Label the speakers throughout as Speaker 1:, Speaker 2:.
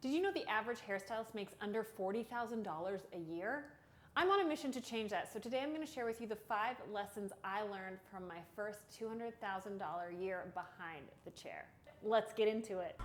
Speaker 1: Did you know the average hairstylist makes under $40,000 a year? I'm on a mission to change that, so today I'm going to share with you the 5 lessons I learned from my first $200,000 year behind the chair. Let's get into it.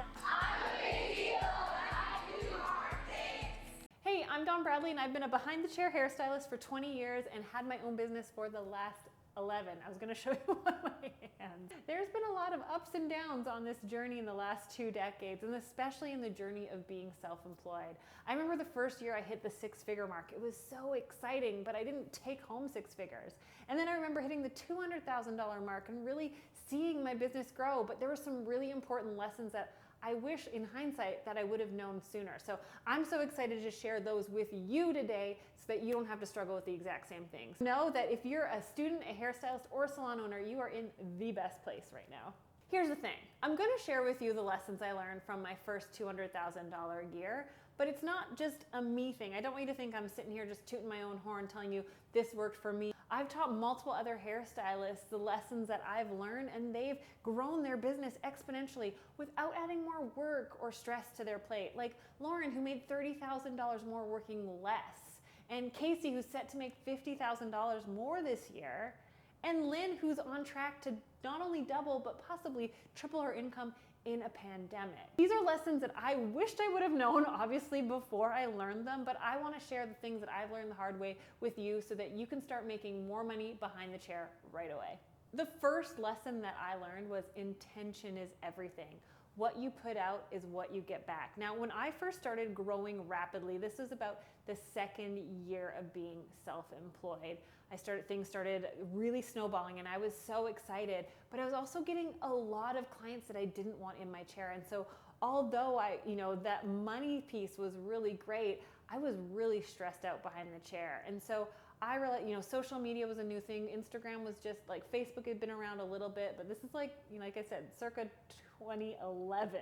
Speaker 1: Hey, I'm Dawn Bradley and I've been a behind the chair hairstylist for 20 years and had my own business for the last 11. I was going to show you on my hands. There's been a lot of ups and downs on this journey in the last 2 decades, and especially in the journey of being self-employed. I remember the first year I hit the 6-figure mark. It was so exciting, but I didn't take home 6 figures. And then I remember hitting the $200,000 mark and really seeing my business grow, but there were some really important lessons that I wish in hindsight that I would have known sooner. So I'm so excited to share those with you today so that you don't have to struggle with the exact same things. Know that if you're a student, a hairstylist, or a salon owner, you are in the best place right now. Here's the thing. I'm going to share with you the lessons I learned from my first $200,000 year, but it's not just a me thing. I don't want you to think I'm sitting here just tooting my own horn telling you this worked for me. I've taught multiple other hairstylists the lessons that I've learned, and they've grown their business exponentially without adding more work or stress to their plate. Like Lauren, who made $30,000 more working less, and Casey, who's set to make $50,000 more this year, and Lynn, who's on track to not only double, but possibly triple her income in a pandemic. These are lessons that I wished I would have known, obviously, before I learned them, but I want to share the things that I've learned the hard way with you so that you can start making more money behind the chair right away. The first lesson that I learned was intention is everything. What you put out is what you get back. Now, when I first started growing rapidly, this was about the 2nd year of being self-employed. Things started really snowballing and I was so excited, but I was also getting a lot of clients that I didn't want in my chair. And so although that money piece was really great, I was really stressed out behind the chair. And so I realized, social media was a new thing. Instagram was just like, Facebook had been around a little bit, but this is like I said, circa 2011.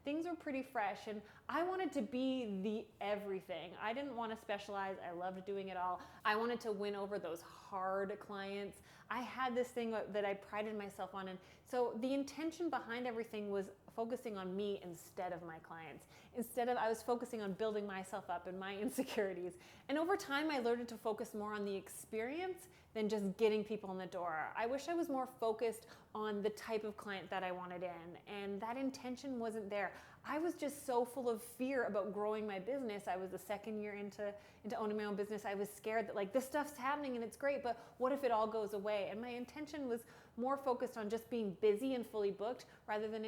Speaker 1: Things were pretty fresh and I wanted to be the everything. I didn't want to specialize. I loved doing it all. I wanted to win over those hard clients. I had this thing that I prided myself on. And so the intention behind everything was focusing on me instead of my clients. I was focusing on building myself up and my insecurities. And over time, I learned to focus more on the experience than just getting people in the door. I wish I was more focused on the type of client that I wanted in, and that intention wasn't there. I was just so full of fear about growing my business. I was the 2nd year into owning my own business. I was scared that this stuff's happening and it's great, but what if it all goes away? And my intention was more focused on just being busy and fully booked rather than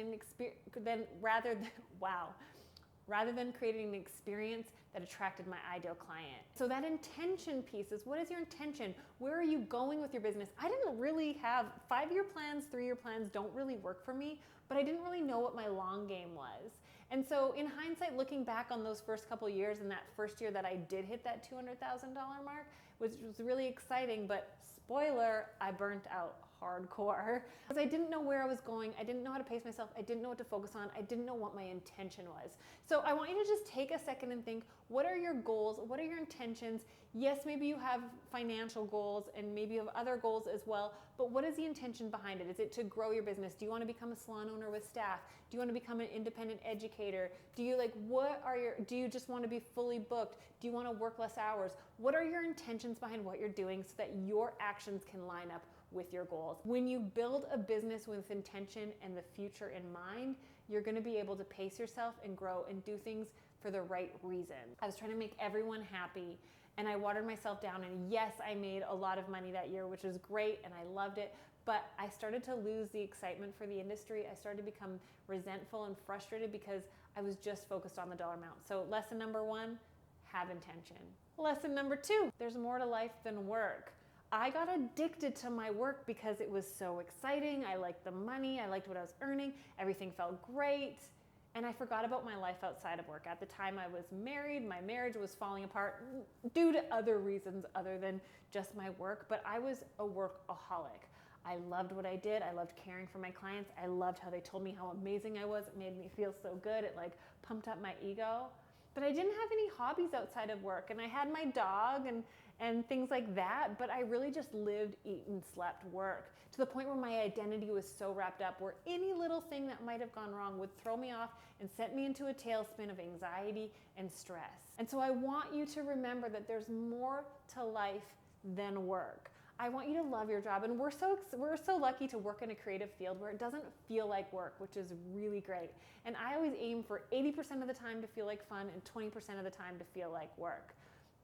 Speaker 1: creating an experience that attracted my ideal client. So that intention piece is, what is your intention? Where are you going with your business? I didn't really have 5-year plans, 3-year plans don't really work for me, but I didn't really know what my long game was. And so in hindsight, looking back on those first couple years and that first year that I did hit that $200,000 mark, which was really exciting, but spoiler, I burnt out hardcore because I didn't know where I was going. I didn't know how to pace myself. I didn't know what to focus on. I didn't know what my intention was. So I want you to just take a second and think, what are your goals? What are your intentions? Yes, maybe you have financial goals and maybe you have other goals as well, but what is the intention behind it? Is it to grow your business? Do you want to become a salon owner with staff? Do you want to become an independent educator? Do you do you just want to be fully booked? Do you want to work less hours? What are your intentions behind what you're doing so that your actions can line up with your goals? When you build a business with intention and the future in mind, you're going to be able to pace yourself and grow and do things for the right reason. I was trying to make everyone happy and I watered myself down, and yes, I made a lot of money that year, which was great and I loved it, but I started to lose the excitement for the industry. I started to become resentful and frustrated because I was just focused on the dollar amount. So lesson number 1, have intention. Lesson number 2, there's more to life than work. I got addicted to my work because it was so exciting. I liked the money. I liked what I was earning. Everything felt great. And I forgot about my life outside of work. At the time I was married, my marriage was falling apart due to other reasons other than just my work, but I was a workaholic. I loved what I did. I loved caring for my clients. I loved how they told me how amazing I was. It made me feel so good. It pumped up my ego. But I didn't have any hobbies outside of work, and I had my dog and things like that, but I really just lived, eat, and slept work, to the point where my identity was so wrapped up where any little thing that might have gone wrong would throw me off and sent me into a tailspin of anxiety and stress. And so I want you to remember that there's more to life than work. I want you to love your job, and we're so lucky to work in a creative field where it doesn't feel like work, which is really great. And I always aim for 80% of the time to feel like fun and 20% of the time to feel like work.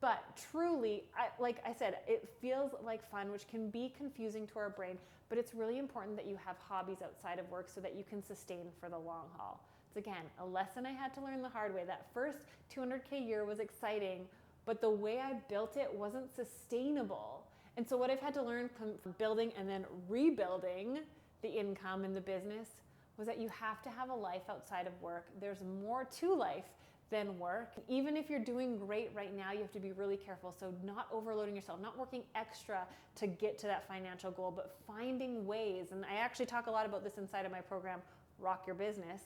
Speaker 1: But truly, like I said, it feels like fun, which can be confusing to our brain, but it's really important that you have hobbies outside of work so that you can sustain for the long haul. It's, again, a lesson I had to learn the hard way. That first 200K year was exciting, but the way I built it wasn't sustainable. And so what I've had to learn from building and then rebuilding the income in the business was that you have to have a life outside of work. There's more to life than work. Even if you're doing great right now, you have to be really careful. So not overloading yourself, not working extra to get to that financial goal, but finding ways. And I actually talk a lot about this inside of my program, Rock Your Business,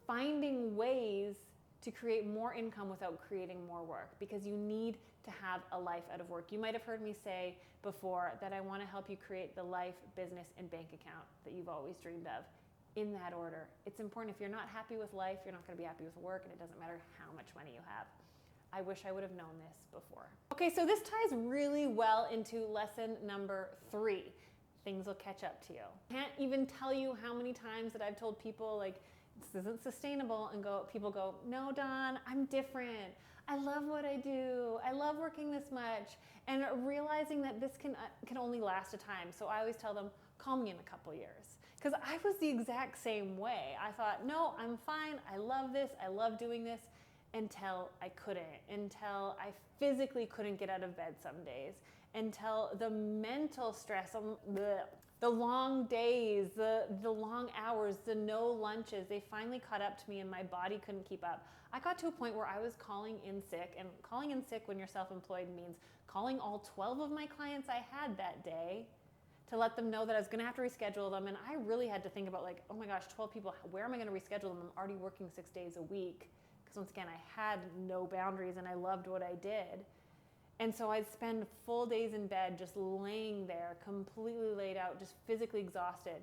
Speaker 1: finding ways to create more income without creating more work, because you need to have a life out of work. You might have heard me say before that I want to help you create the life, business, and bank account that you've always dreamed of, in that order. It's important. If you're not happy with life, you're not going to be happy with work, and it doesn't matter how much money you have. I wish I would have known this before. Okay, so this ties really well into lesson number 3. Things will catch up to you. Can't even tell you how many times that I've told people, like, this isn't sustainable, and people go, no, Dawn, I'm different. I love what I do. I love working this much. And realizing that this can only last a time. So I always tell them, call me in a couple years. Because I was the exact same way. I thought, no, I'm fine. I love this. I love doing this, until I couldn't, until I physically couldn't get out of bed some days, until the mental stress, the long days, the long hours, the no lunches, they finally caught up to me and my body couldn't keep up. I got to a point where I was calling in sick, and calling in sick when you're self-employed means calling all 12 of my clients I had that day to let them know that I was gonna have to reschedule them. And I really had to think about, like, oh my gosh, 12 people, where am I gonna reschedule them? I'm already working 6 days a week. Because once again, I had no boundaries and I loved what I did. And so I'd spend full days in bed just laying there, completely laid out, just physically exhausted.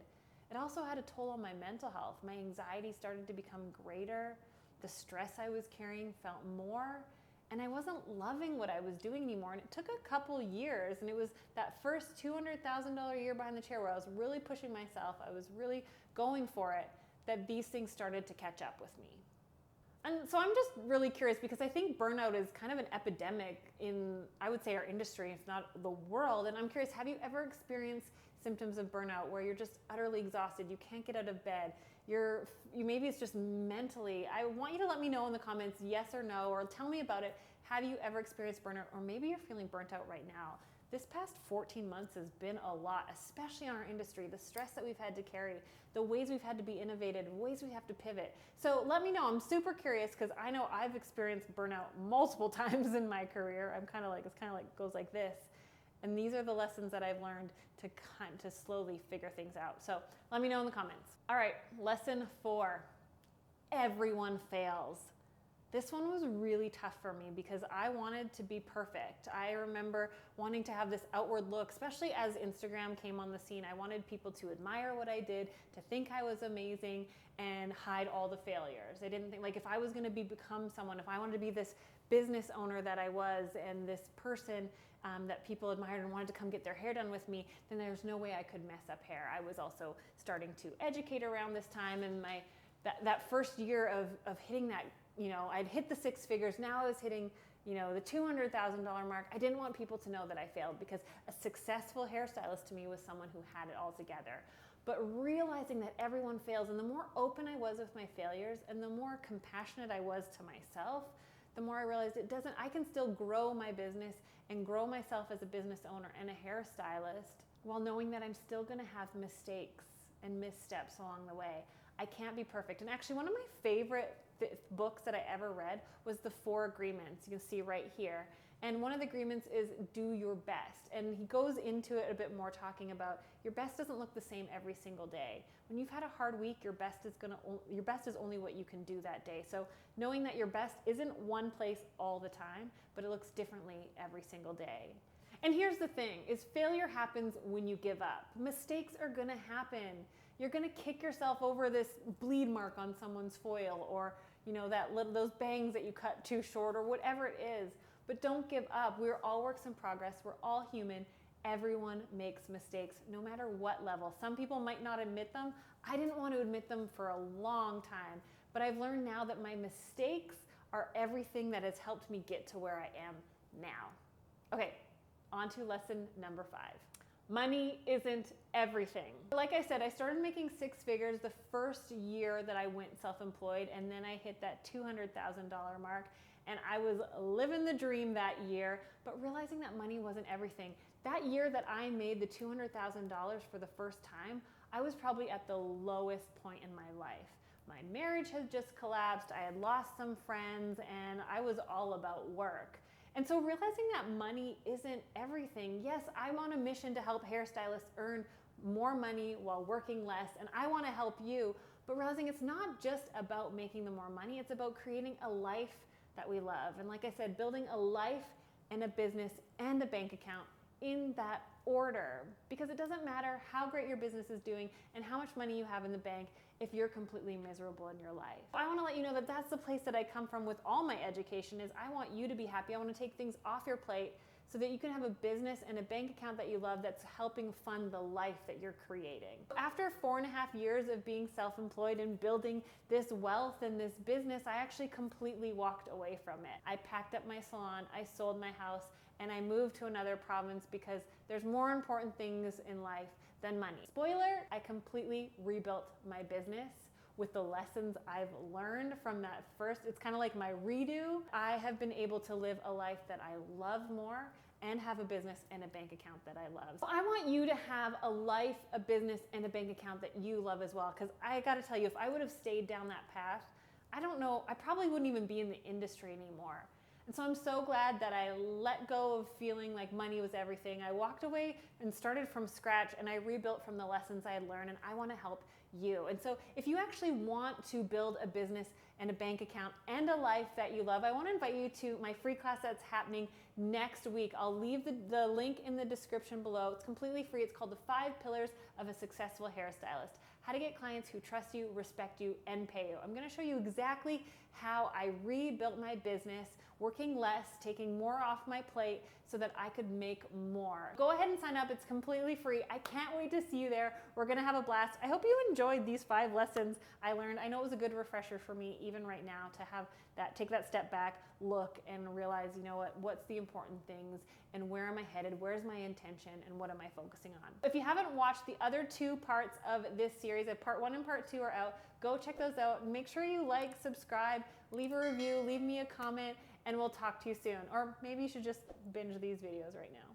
Speaker 1: It also had a toll on my mental health. My anxiety started to become greater. The stress I was carrying felt more. And I wasn't loving what I was doing anymore. And it took a couple years. And it was that first $200,000 year behind the chair where I was really pushing myself, I was really going for it, that these things started to catch up with me. And so I'm just really curious, because I think burnout is kind of an epidemic in, I would say, our industry, if not the world. And I'm curious, have you ever experienced symptoms of burnout where you're just utterly exhausted, you can't get out of bed, maybe it's just mentally? I want you to let me know in the comments, yes or no, or tell me about it. Have you ever experienced burnout? Or maybe you're feeling burnt out right now. This past 14 months has been a lot, especially on our industry, the stress that we've had to carry, the ways we've had to be innovative, ways we have to pivot. So let me know. I'm super curious, because I know I've experienced burnout multiple times in my career. It's kind of like goes like this. And these are the lessons that I've learned to slowly figure things out. So let me know in the comments. All right, lesson 4. Everyone fails. This one was really tough for me because I wanted to be perfect. I remember wanting to have this outward look, especially as Instagram came on the scene. I wanted people to admire what I did, to think I was amazing, and hide all the failures. I didn't think, like, if I was going to become someone, if I wanted to be this business owner that I was, and this person that people admired and wanted to come get their hair done with me, then there's no way I could mess up hair. I was also starting to educate around this time, and that first year of hitting that, I'd hit the 6 figures. Now I was hitting, the $200,000 mark. I didn't want people to know that I failed, because a successful hairstylist to me was someone who had it all together. But realizing that everyone fails, and the more open I was with my failures, and the more compassionate I was to myself, the more I realized I can still grow my business and grow myself as a business owner and a hairstylist while knowing that I'm still gonna have mistakes and missteps along the way. I can't be perfect. And actually, one of my favorite books that I ever read was the 4 Agreements. You can see right here. And one of the agreements is do your best. And he goes into it a bit more, talking about your best doesn't look the same every single day. When you've had a hard week, your best is only what you can do that day. So knowing that your best isn't one place all the time, but it looks differently every single day. And here's the thing, is failure happens when you give up. Mistakes are gonna happen. You're gonna kick yourself over this bleed mark on someone's foil, or those bangs that you cut too short, or whatever it is. But don't give up. We're all works in progress. We're all human. Everyone makes mistakes, no matter what level. Some people might not admit them. I didn't want to admit them for a long time, but I've learned now that my mistakes are everything that has helped me get to where I am now. Okay, on to lesson number 5. Money isn't everything. Like I said, I started making 6 figures the first year that I went self-employed, and then I hit that $200,000 mark. And I was living the dream that year, but realizing that money wasn't everything. That year that I made the $200,000 for the first time, I was probably at the lowest point in my life. My marriage had just collapsed, I had lost some friends, and I was all about work. And so realizing that money isn't everything. Yes, I'm on a mission to help hairstylists earn more money while working less, and I want to help you, but realizing it's not just about making the more money, it's about creating a life that we love. And like I said, building a life and a business and a bank account in that order, because it doesn't matter how great your business is doing and how much money you have in the bank if you're completely miserable in your life. I want to let you know that that's the place that I come from with all my education. Is I want you to be happy. I want to take things off your plate so that you can have a business and a bank account that you love that's helping fund the life that you're creating. After 4.5 years of being self-employed and building this wealth and this business, I actually completely walked away from it. I packed up my salon, I sold my house, and I moved to another province because there's more important things in life than money. Spoiler, I completely rebuilt my business with the lessons I've learned from that first. It's kind of like my redo. I have been able to live a life that I love more and have a business and a bank account that I love. So I want you to have a life, a business, and a bank account that you love as well. Because I gotta tell you, if I would have stayed down that path, I don't know, I probably wouldn't even be in the industry anymore. And so I'm so glad that I let go of feeling like money was everything. I walked away and started from scratch, and I rebuilt from the lessons I had learned, and I want to help you. And so if you actually want to build a business and a bank account and a life that you love, I want to invite you to my free class that's happening next week. I'll leave the link in the description below. It's completely free. It's called the 5 Pillars of a Successful Hairstylist. How to get clients who trust you, respect you, and pay you. I'm going to show you exactly how I rebuilt my business, working less, taking more off my plate so that I could make more. Go ahead and sign up. It's completely free. I can't wait to see you there. We're going to have a blast. I hope you enjoyed these 5 lessons I learned. I know it was a good refresher for me even right now to have that, take that step back, look, and realize, you know what's the important things, and where am I headed, where's my intention, and what am I focusing on. If you haven't watched the other 2 parts of this series, part 1 and part 2 are out, go check those out. Make sure you like, subscribe, leave a review, leave me a comment, and we'll talk to you soon. Or maybe you should just binge these videos right now.